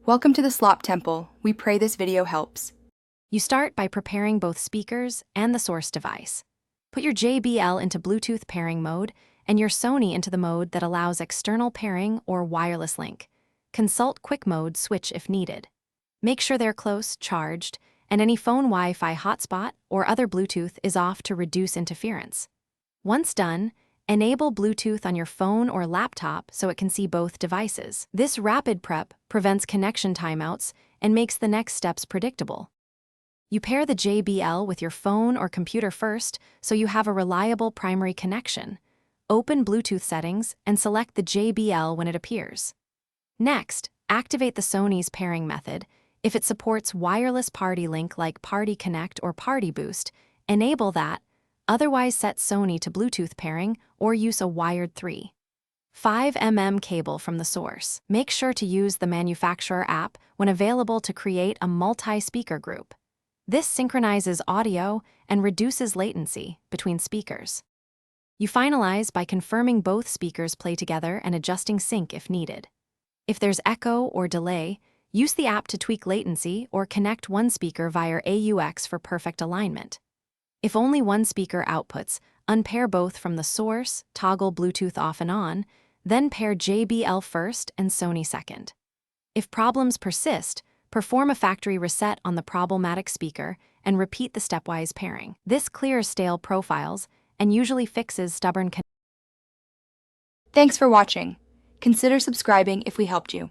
Welcome to the Slop Temple. We pray this video helps. You start by preparing both speakers and the source device. Put your JBL into Bluetooth pairing mode and your Sony into the mode that allows external pairing or wireless link. Consult Quick Mode switch if needed. Make sure they're close, charged, and any phone Wi-Fi hotspot or other Bluetooth is off to reduce interference. Once done, enable Bluetooth on your phone or laptop so it can see both devices. This rapid prep prevents connection timeouts and makes the next steps predictable. You pair the JBL with your phone or computer first so you have a reliable primary connection. Open Bluetooth settings and select the JBL when it appears. Next, activate the Sony's pairing method. If it supports wireless party link like Party Connect or Party Boost, enable that. Otherwise, set Sony to Bluetooth pairing or use a wired 3.5 cable from the source. Make sure to use the manufacturer app when available to create a multi-speaker group. This synchronizes audio and reduces latency between speakers. You finalize by confirming both speakers play together and adjusting sync if needed. If there's echo or delay, use the app to tweak latency or connect one speaker via AUX for perfect alignment. If only one speaker outputs, unpair both from the source, toggle Bluetooth off and on, then pair JBL first and Sony second. If problems persist, perform a factory reset on the problematic speaker and repeat the stepwise pairing. This clears stale profiles and usually fixes stubborn Thanks for watching. Consider subscribing if we helped you.